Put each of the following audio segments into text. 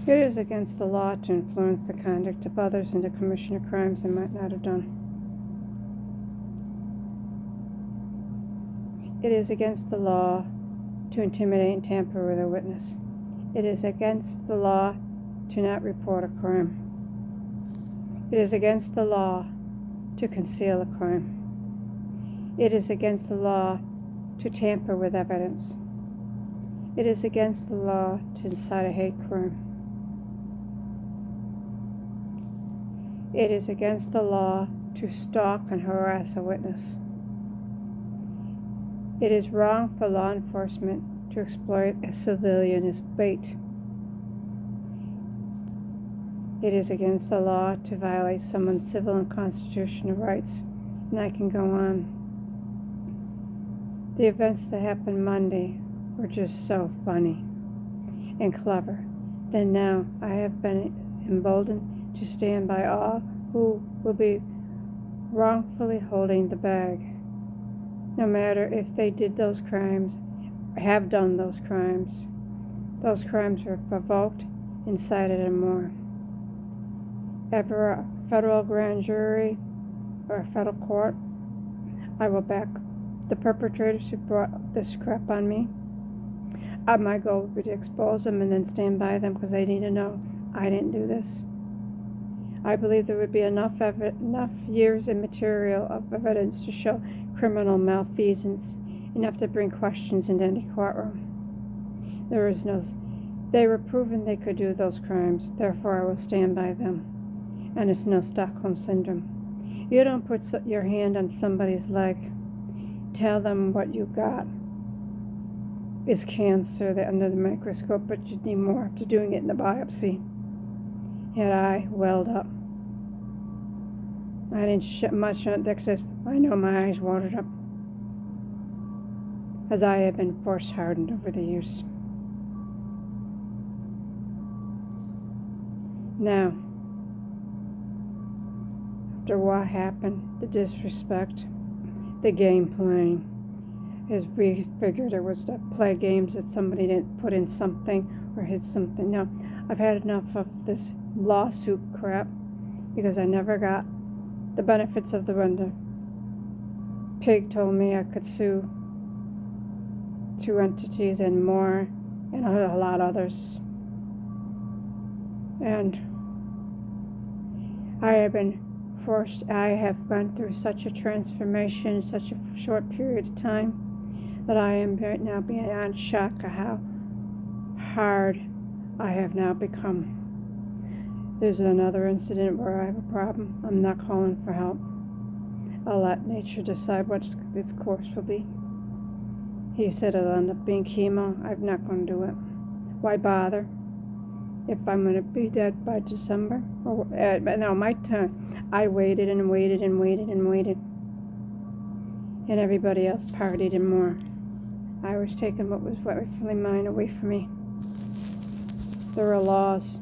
It is against the law to influence the conduct of others into commission of crimes they might not have done. It is against the law to intimidate and tamper with a witness. It is against the law to not report a crime. It is against the law to conceal a crime. It is against the law to tamper with evidence. It is against the law to incite a hate crime. It is against the law to stalk and harass a witness. It is wrong for law enforcement to exploit a civilian as bait. It is against the law to violate someone's civil and constitutional rights, and I can go on. The events that happened Monday were just so funny and clever that now I have been emboldened to stand by all who will be wrongfully holding the bag, no matter if they did those crimes or have done those crimes. Those crimes were provoked, incited, and more. Ever a federal grand jury or a federal court, I will back the perpetrators who brought this crap on me. My goal would be to expose them and then stand by them because they need to know I didn't do this. I believe there would be enough years and material of evidence to show criminal malfeasance, enough to bring questions into any courtroom. They were proven they could do those crimes, therefore I will stand by them. And it's no Stockholm Syndrome. You don't put your hand on somebody's leg, tell them what you got is cancer under the microscope, but you need more after doing it in the biopsy. Yet I welled up. I didn't shut much on it, except I know my eyes watered up, as I have been force hardened over the years. Now, after what happened, the disrespect, the game playing, as we figured it was to play games that somebody didn't put in something or hid something. No, I've had enough of this lawsuit crap because I never got the benefits of the render. Pig told me I could sue 2 entities and more and a lot others. And I have gone through such a transformation in such a short period of time that I am right now beyond shock at how hard I have now become. There's another incident where I have a problem. I'm not calling for help. I'll let nature decide what its course will be. He said it'll end up being chemo. I'm not going to do it. Why bother? If I'm going to be dead by December, no, my turn. I waited and waited and waited and waited, and everybody else partied and more. I was taking what was rightfully mine away from me. There are laws.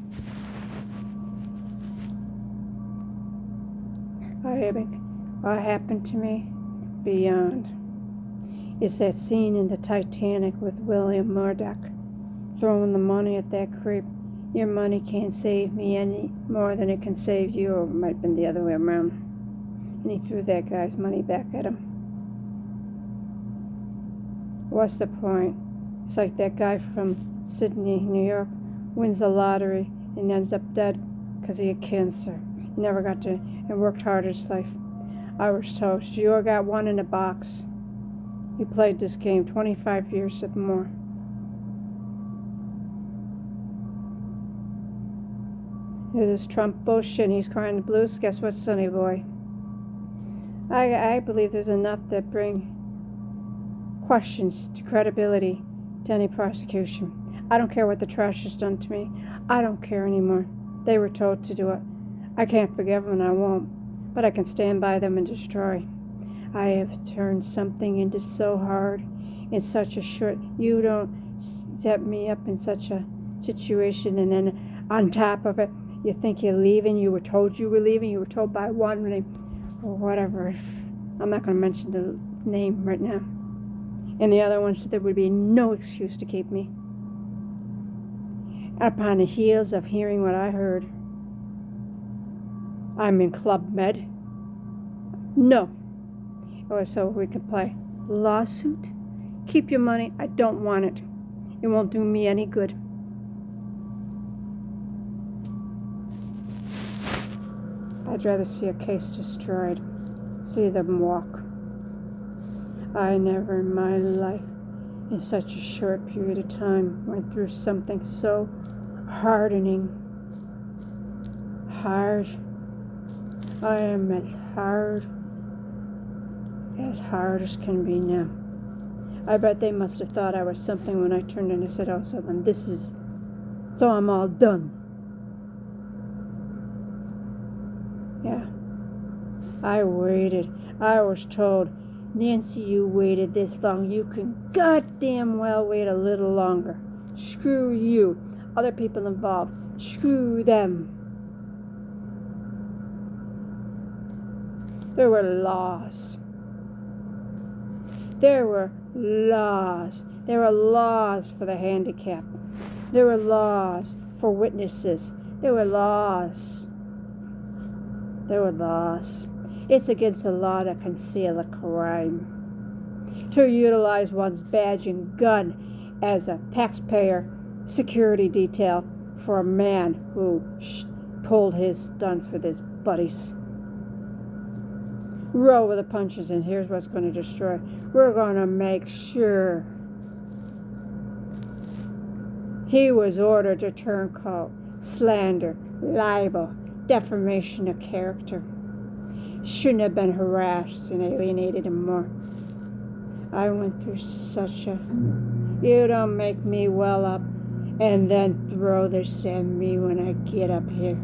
What happened to me beyond is that scene in the Titanic with William Murdoch throwing the money at that creep. Your money can't save me any more than it can save you, or it might have been the other way around. And he threw that guy's money back at him. What's the point? It's like that guy from Sydney, New York, wins the lottery and ends up dead because he had cancer. He never got to and worked hard his life. I was told, you got one in a box. He played this game 25 years or more. It is Trump bullshit and he's crying the blues. Guess what, sonny boy? I believe there's enough that bring questions to credibility to any prosecution. I don't care what the trash has done to me. I don't care anymore. They were told to do it. I can't forgive them and I won't, but I can stand by them and destroy. I have turned something into so hard in such a short. You don't set me up in such a situation, and then on top of it, you think you're leaving. You were told you were leaving. You were told by one or whatever. I'm not going to mention the name right now. And the other one said there would be no excuse to keep me. upon the heels of hearing what I heard. I'm in Club Med. No. Or so we could play lawsuit. Keep your money. I don't want it. It won't do me any good. I'd rather see a case destroyed. See them walk. I never in my life, in such a short period of time, went through something so hardening. Hard. I am as hard as can be now. I bet they must have thought I was something when I turned and I said, oh, so then this is, so I'm all done. Yeah. I waited. I was told, Nancy, you waited this long. You can goddamn well wait a little longer. Screw you. Other people involved. Screw them. There were laws. There were laws. There were laws for the handicapped. There were laws for witnesses. There were laws. There were laws. It's against the law to conceal a crime. To utilize one's badge and gun as a taxpayer security detail for a man who pulled his stunts with his buddies. Roll with the punches, and here's what's going to destroy. We're going to make sure he was ordered to turncoat, slander, libel, defamation of character. Shouldn't have been harassed and alienated him more. I went through such a... You don't make me well up and then throw this at me when I get up here.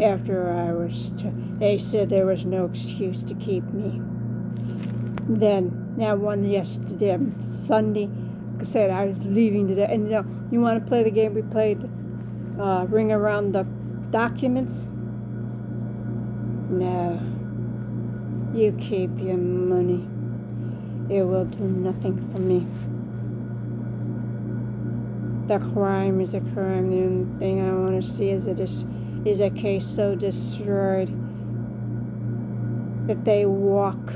After I was... They said there was no excuse to keep me. Then, now one yesterday, Sunday, said I was leaving today. And you want to play the game we played? Ring around the documents? No. You keep your money. It will do nothing for me. The crime is a crime. The only thing I want to see is a case so destroyed that they walk